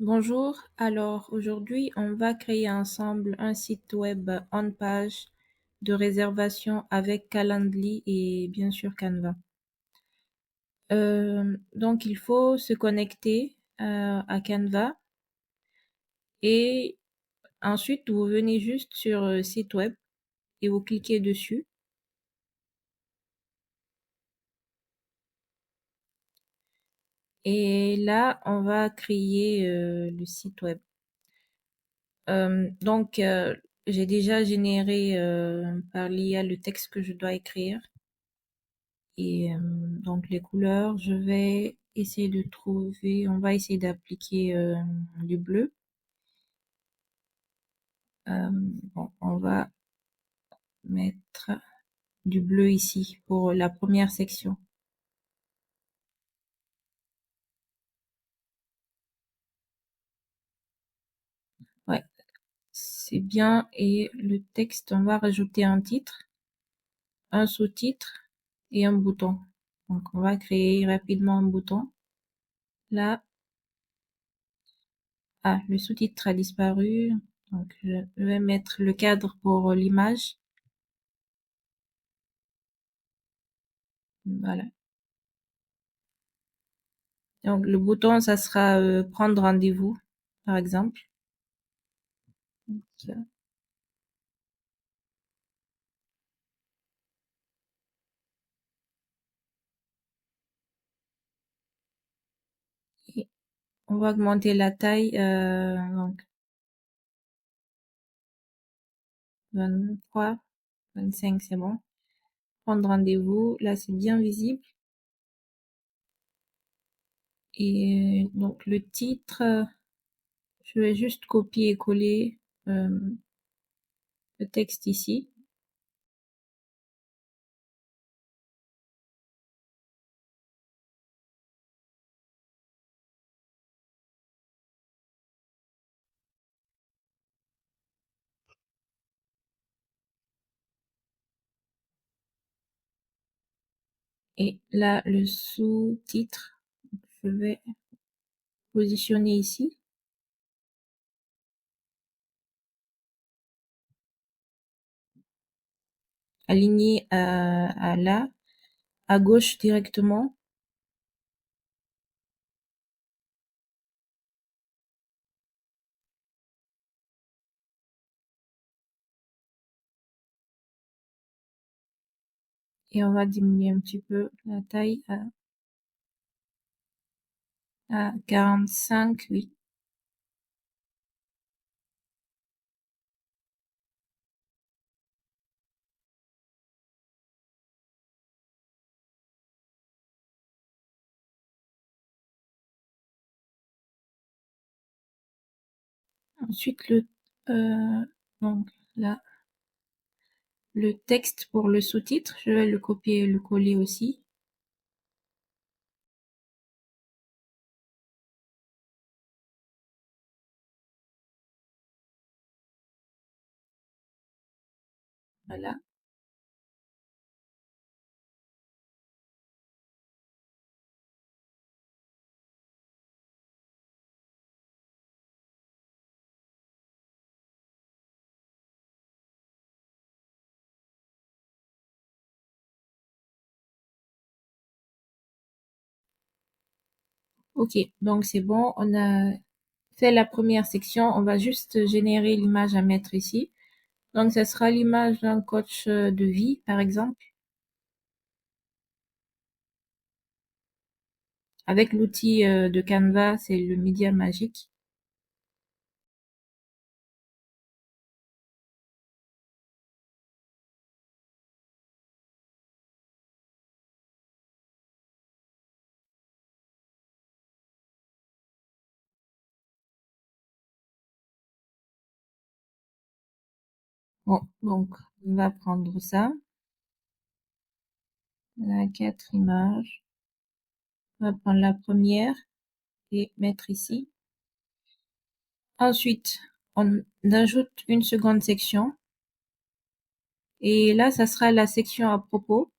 Bonjour, alors aujourd'hui on va créer ensemble un site web en page de réservation avec Calendly et bien sûr Canva. Donc il faut se connecter à Canva et ensuite vous venez juste sur site web et vous cliquez dessus. Et là on va créer le site web. Donc j'ai déjà généré par l'IA le texte que je dois écrire. Et donc les couleurs, je vais essayer de trouver, on va essayer d'appliquer du bleu. Bon, on va mettre du bleu ici pour la première section. Ouais, c'est bien. Et le texte, on va rajouter un titre, un sous-titre et un bouton. Donc on va créer rapidement un bouton. Là, le sous-titre a disparu. Donc je vais mettre le cadre pour l'image. Voilà. Donc le bouton, ça sera prendre rendez-vous, par exemple. Ça. Et on va augmenter la taille, donc 23, 25, c'est bon. Prendre rendez-vous, là c'est bien visible. Et donc le titre, je vais juste copier et coller le texte ici. Et là, le sous-titre, je vais positionner ici, aligné à là, à gauche directement. Et on va diminuer un petit peu la taille à 45, oui. Ensuite, donc là, le texte pour le sous-titre, je vais le copier et le coller aussi. Voilà. Ok, donc c'est bon, on a fait la première section. On va juste générer l'image à mettre ici. Donc, ce sera l'image d'un coach de vie, par exemple, avec l'outil de Canva, c'est le média magique. Bon, donc, on va prendre ça, la 4 images. On va prendre la première et mettre ici. Ensuite, on ajoute une seconde section. Et là, ça sera la section à propos.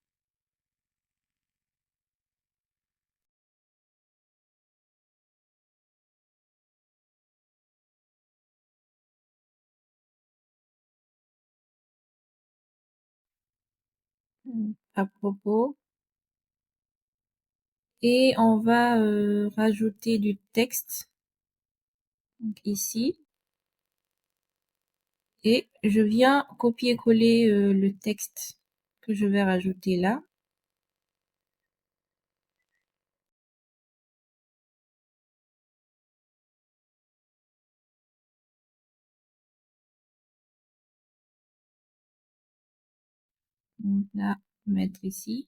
à propos. Et on va rajouter du texte donc ici. Et je viens copier-coller le texte que je vais rajouter là. Donc là, mettre ici.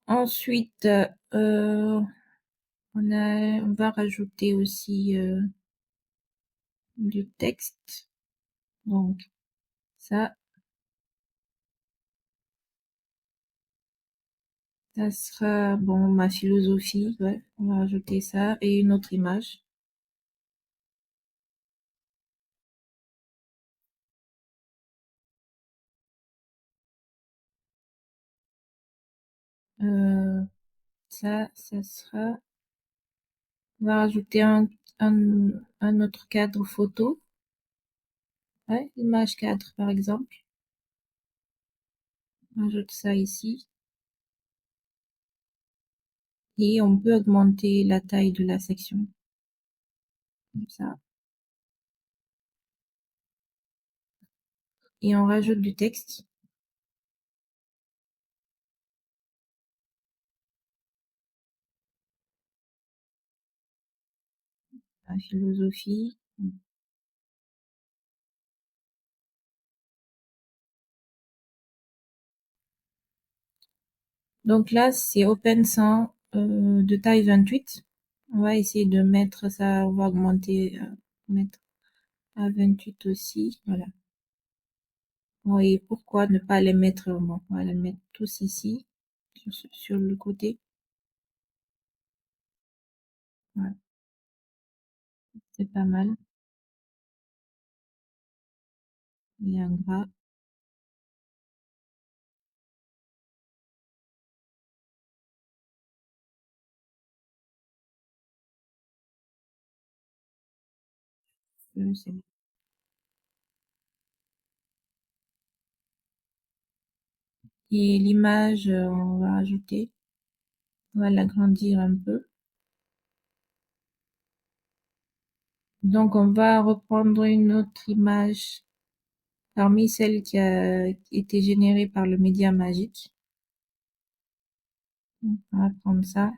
Ensuite, on va rajouter aussi du texte. Donc ça sera bon ma philosophie. Ouais, on va rajouter ça et une autre image. Euh, ça sera. On va rajouter un autre cadre photo. Ouais, image cadre par exemple. On ajoute ça ici. Et on peut augmenter la taille de la section. Comme ça. Et on rajoute du texte. La philosophie. Donc là, c'est Open 100 de taille 28. On va essayer de mettre ça, on va augmenter, mettre à 28 aussi. Voilà. Oui, pourquoi ne pas les mettre, bon, on va les mettre tous ici, sur le côté. Voilà, c'est pas mal. Bien gras. C'est Et l'image, on va rajouter, on va l'agrandir un peu. Donc, on va reprendre une autre image parmi celles qui a été générée par le média magique. On va prendre ça,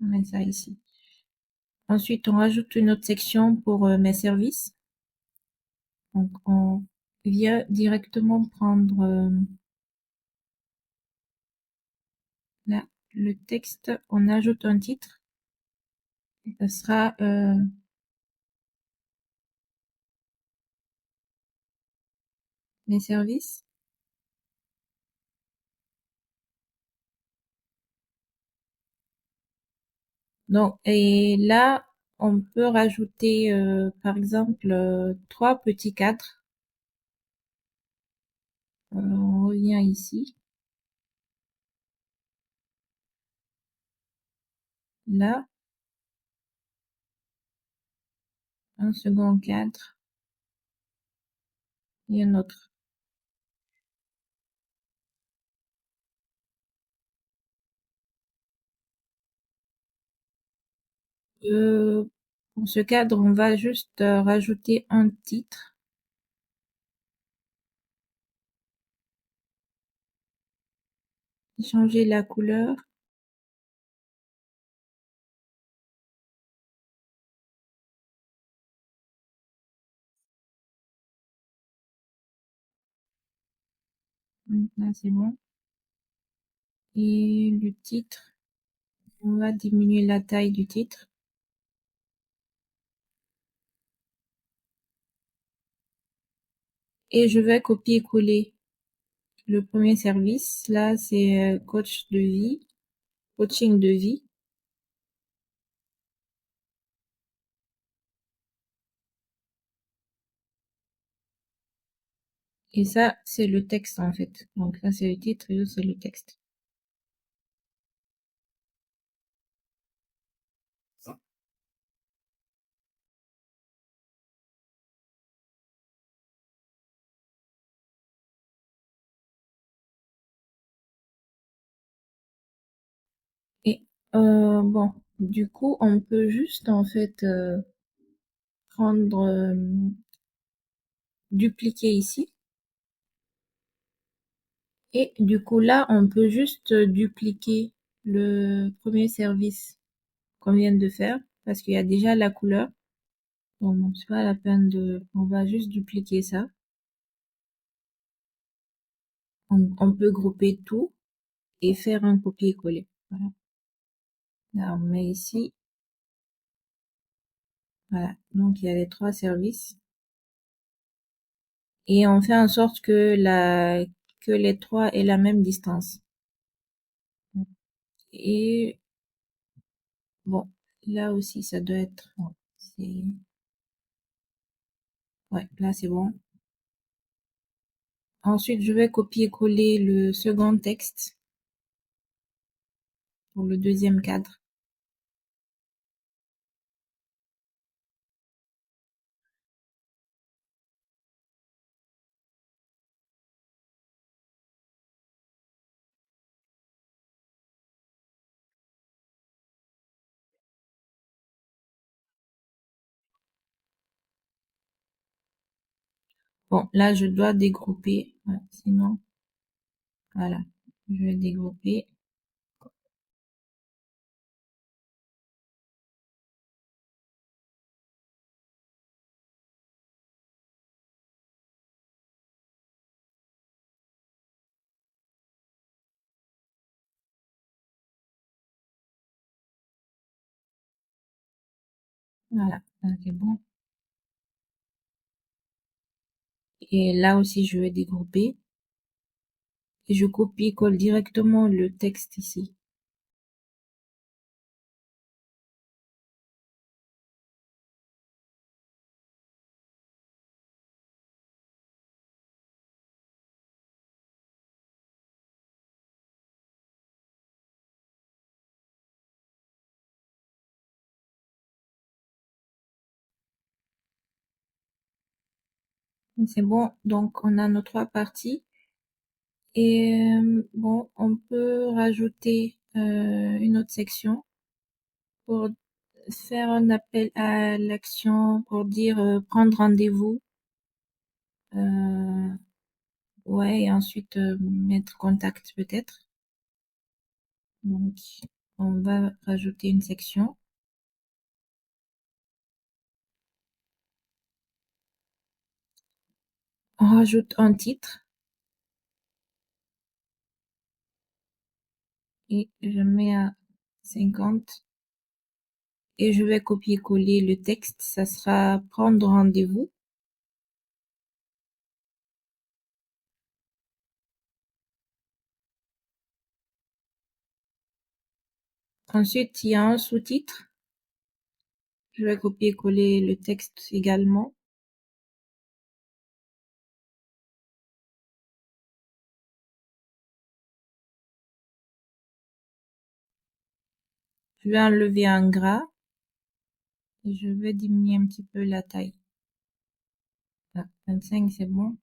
on met ça ici. Ensuite, on rajoute une autre section pour mes services. Donc, on vient directement prendre là, le texte, on ajoute un titre. Ça sera les services. Donc, et là, on peut rajouter, par exemple, 3 petits cadres. On revient ici. Là, un second cadre et un autre. Euh, pour ce cadre, on va juste rajouter un titre. Changer la couleur. Là, c'est bon. Et le titre, on va diminuer la taille du titre. Et je vais copier-coller le premier service. Là, c'est coach de vie, coaching de vie. Et ça, c'est le texte en fait. Donc là, c'est le titre et là, c'est le texte. Bon, du coup, on peut juste en fait prendre, dupliquer ici. Et du coup, là, on peut juste dupliquer le premier service qu'on vient de faire parce qu'il y a déjà la couleur. Donc, bon, c'est pas la peine de, on va juste dupliquer ça. On peut grouper tout et faire un copier-coller. Voilà. Là, on met ici. Voilà. Donc, il y a les trois services. Et on fait en sorte que les trois aient la même distance. Et bon, là aussi, ça doit être, bon, ouais, là, c'est bon. Ensuite, je vais copier-coller le second texte pour le deuxième cadre. Bon, là, je dois dégrouper, ouais, sinon, voilà, je vais dégrouper. Voilà, ça, c'est bon. Et là aussi, je vais dégrouper. Et je copie-colle directement le texte ici. C'est bon, donc on a nos trois parties. Et bon, on peut rajouter une autre section pour faire un appel à l'action, pour dire prendre rendez-vous. Euh, ouais, et ensuite mettre contact peut-être. Donc, on va rajouter une section. On rajoute un titre et je mets à 50 et je vais copier-coller le texte. Ça sera prendre rendez-vous. Ensuite, il y a un sous-titre. Je vais copier-coller le texte également. Je vais enlever un gras et je vais diminuer un petit peu la taille. Ah, 25, c'est bon.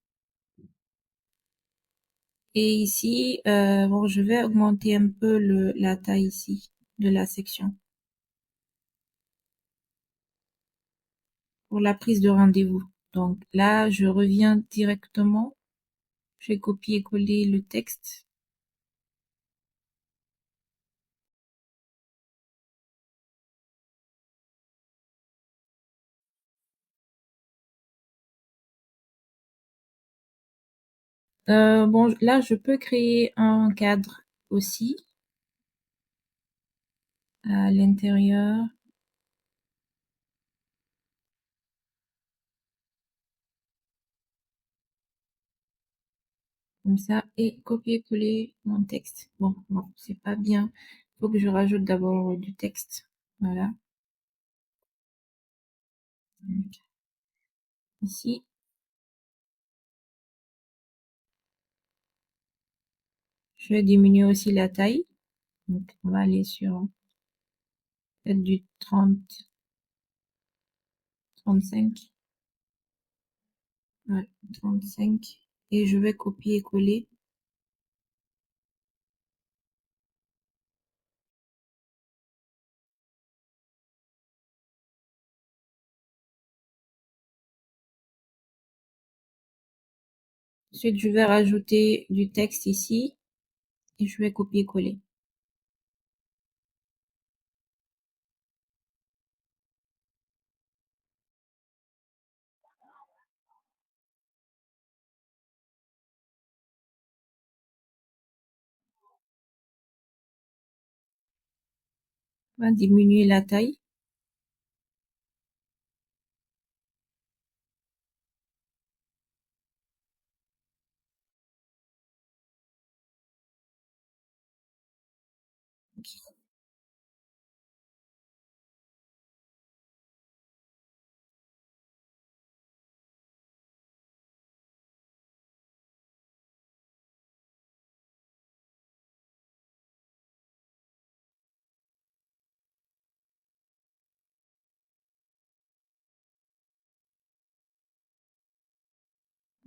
Et ici, bon, je vais augmenter un peu la taille ici de la section pour la prise de rendez-vous. Donc là, je reviens directement. Je vais copier-coller le texte. Bon, là, je peux créer un cadre aussi à l'intérieur, comme ça, et copier-coller mon texte. Bon, c'est pas bien. Faut que je rajoute d'abord du texte. Voilà. Donc, ici, je vais diminuer aussi la taille. Donc, on va aller sur peut-être du 30, 35. Ouais, 35. Et je vais copier-coller. Ensuite, je vais rajouter du texte ici et je vais copier-coller. On va diminuer la taille.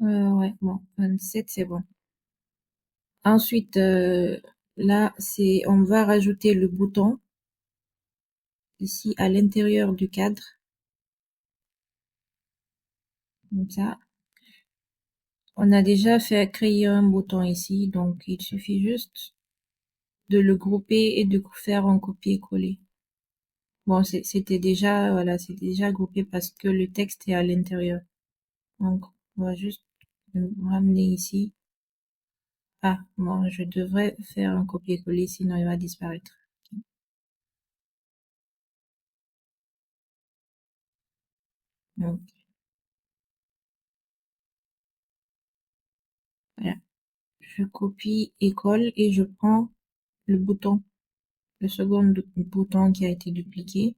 Ouais, bon, 27, c'est bon. Ensuite, là, on va rajouter le bouton ici à l'intérieur du cadre, comme ça. On a déjà créer un bouton ici, donc il suffit juste de le grouper et de faire un copier-coller. Bon, c'était déjà, voilà, c'était déjà groupé parce que le texte est à l'intérieur. Donc, on va juste le ramener ici. Ah, bon, je devrais faire un copier-coller, sinon il va disparaître. Donc, voilà. Je copie et colle et je prends le bouton, le second bouton qui a été dupliqué.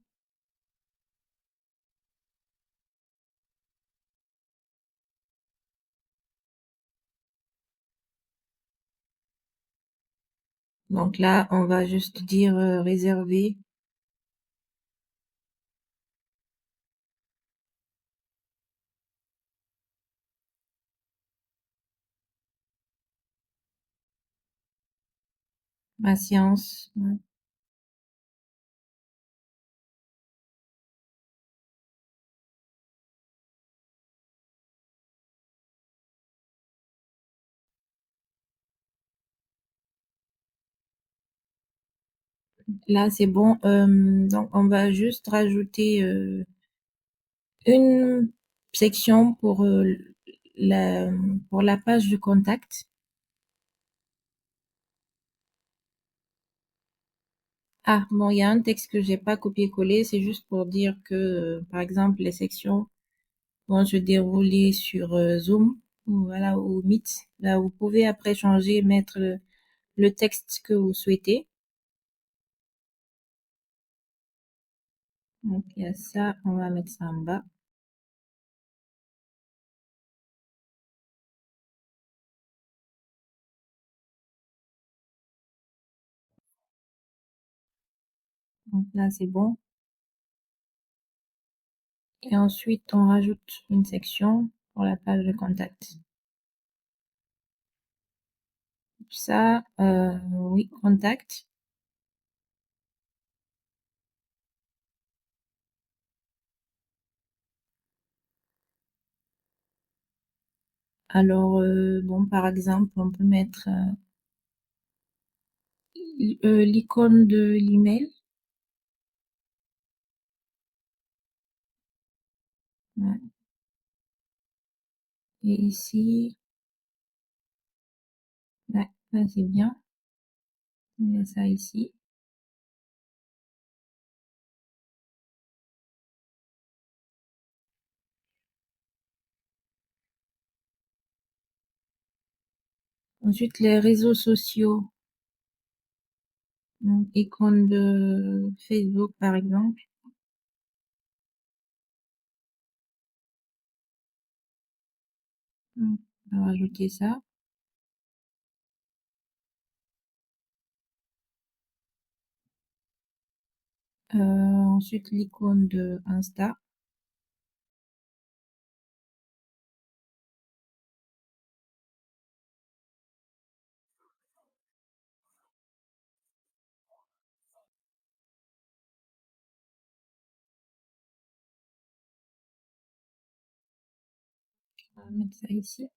Donc là, on va juste dire réservé. Patience. Ouais. Là, c'est bon. Donc, on va juste rajouter une section la, pour la page de contact. Ah, bon, il y a un texte que j'ai pas copié-collé. C'est juste pour dire que, par exemple, les sections vont se dérouler sur Zoom ou voilà, ou Meet. Là, vous pouvez après changer, mettre le texte que vous souhaitez. Donc, il y a ça. On va mettre ça en bas. Donc là, c'est bon. Et ensuite, on rajoute une section pour la page de contact. Ça, oui, contact. Alors, bon, par exemple, on peut mettre l'icône de l'email. Ouais. Et ici, ouais, ça c'est bien. On met ça ici. Ensuite, les réseaux sociaux. Donc, icône de Facebook, par exemple. Donc, on va rajouter ça. Ensuite, l'icône de Insta. On va mettre ça ici.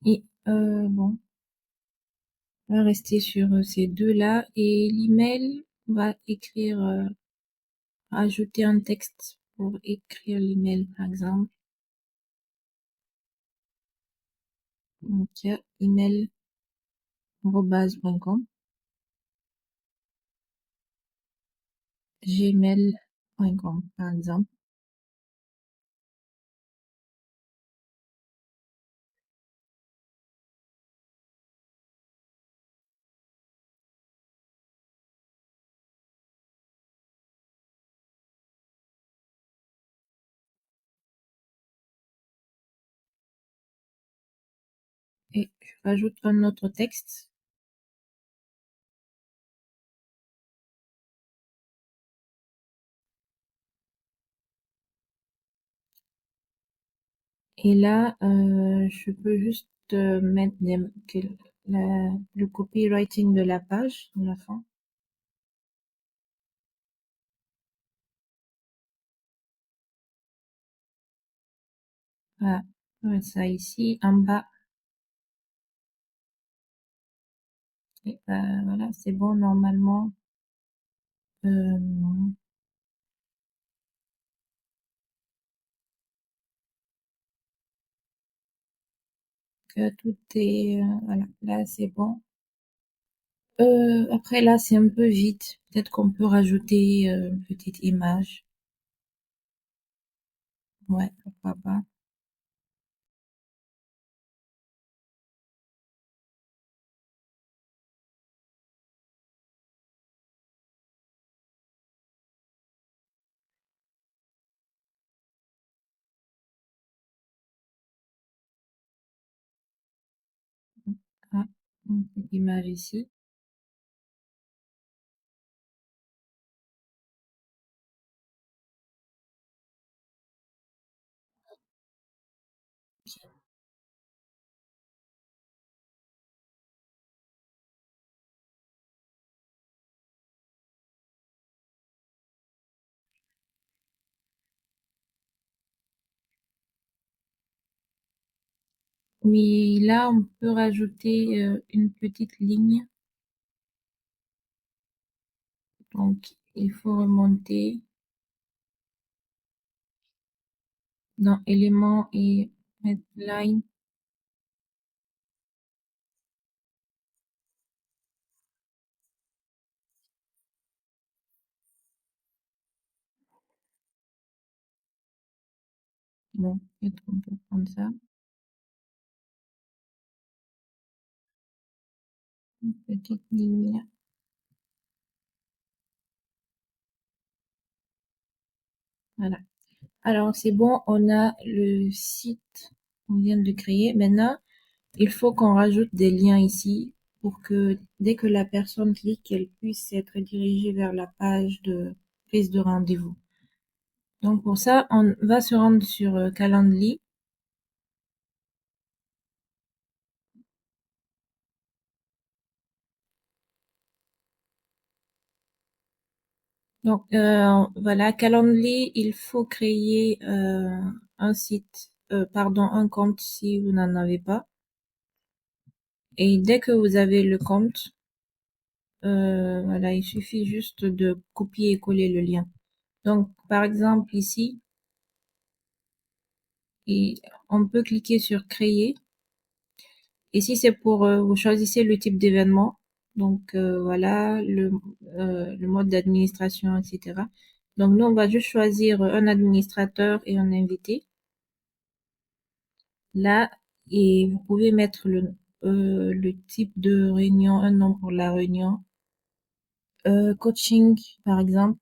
Et bon, on va rester sur ces deux-là. Et l'email, on va écrire, ajouter un texte pour écrire l'email, par exemple. Donc, email@gmail.com, gmail.com, par exemple. Et je rajoute un autre texte. Et là, je peux juste mettre le copywriting de la page à la fin. Voilà, on va mettre ça ici, en bas. Et voilà, c'est bon normalement. Euh, que tout est, voilà, là c'est bon. Après là, c'est un peu vide. Peut-être qu'on peut rajouter une petite image. Ouais, pourquoi pas. Ah, une petite image ici. Oui, là, on peut rajouter une petite ligne. Donc, il faut remonter dans éléments et mettre line. Bon, peut-être qu'on peut prendre ça. Une petite ligne là. Voilà. Alors, c'est bon, on a le site qu'on vient de créer. Maintenant, il faut qu'on rajoute des liens ici pour que dès que la personne clique, elle puisse être dirigée vers la page de prise de rendez-vous. Donc, pour ça, on va se rendre sur Calendly. Donc, voilà, Calendly, il faut créer un site, pardon, un compte si vous n'en avez pas. Et dès que vous avez le compte, voilà, il suffit juste de copier et coller le lien. Donc, par exemple, ici, et on peut cliquer sur créer. Ici, c'est pour, vous choisissez le type d'événement. Donc, voilà, le mode d'administration, etc. Donc, nous, on va juste choisir un administrateur et un invité. Là, et vous pouvez mettre le type de réunion, un nom pour la réunion. Coaching, par exemple.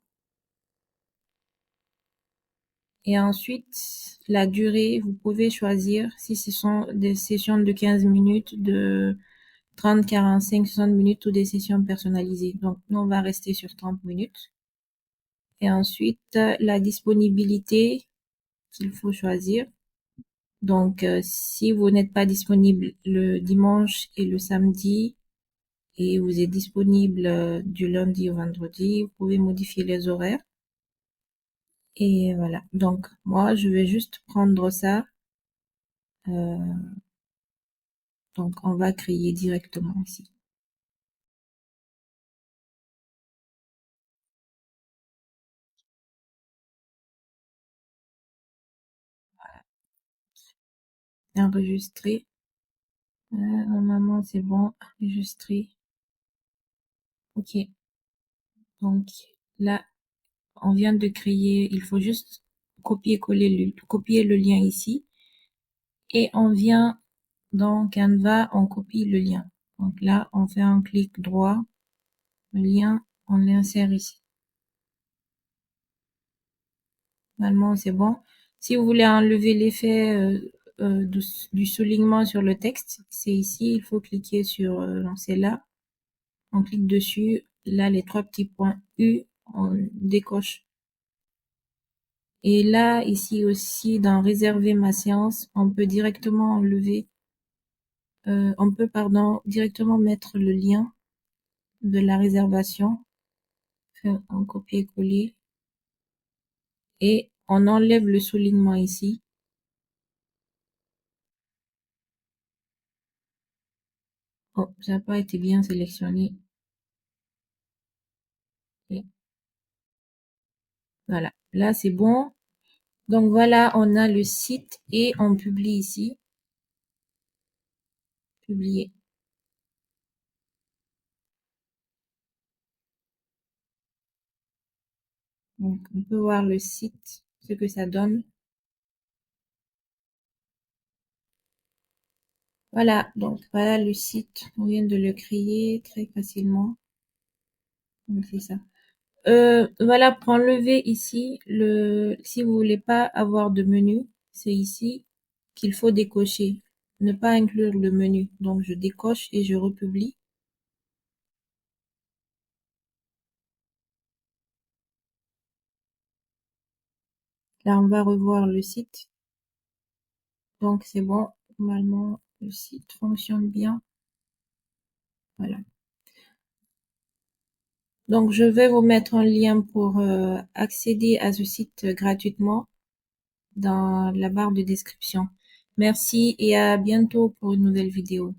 Et ensuite, la durée, vous pouvez choisir si ce sont des sessions de 15 minutes, de 30, 45, 60 minutes ou des sessions personnalisées. Donc, nous, on va rester sur 30 minutes. Et ensuite, la disponibilité qu'il faut choisir. Donc, si vous n'êtes pas disponible le dimanche et le samedi et vous êtes disponible du lundi au vendredi, vous pouvez modifier les horaires. Et voilà. Donc, moi, je vais juste prendre ça. Donc, on va créer directement ici. Enregistrer. Normalement, c'est bon. Enregistrer. OK. Donc, là, on vient de créer. Il faut juste copier le lien ici. Et on vient dans Canva, on copie le lien. Donc là, on fait un clic droit. Le lien, on l'insère ici. Normalement, c'est bon. Si vous voulez enlever l'effet du soulignement sur le texte, c'est ici. Il faut cliquer sur c'est là. On clique dessus. Là, les 3 petits points U, on décoche. Et là, ici aussi, dans réserver ma séance, on peut directement enlever, directement mettre le lien de la réservation. Faire un copier-coller. Et on enlève le soulignement ici. Oh, ça n'a pas été bien sélectionné. Et voilà, là c'est bon. Donc voilà, on a le site et on publie ici. Publier. Donc on peut voir le site, ce que ça donne. Voilà, donc voilà le site. On vient de le créer très facilement. Donc c'est ça. Voilà, pour enlever ici, si vous voulez pas avoir de menu, c'est ici qu'il faut décocher. Ne pas inclure le menu. Donc je décoche et je republie. Là, on va revoir le site. Donc c'est bon. Normalement, le site fonctionne bien. Voilà. Donc je vais vous mettre un lien pour accéder à ce site gratuitement dans la barre de description. Merci et à bientôt pour une nouvelle vidéo.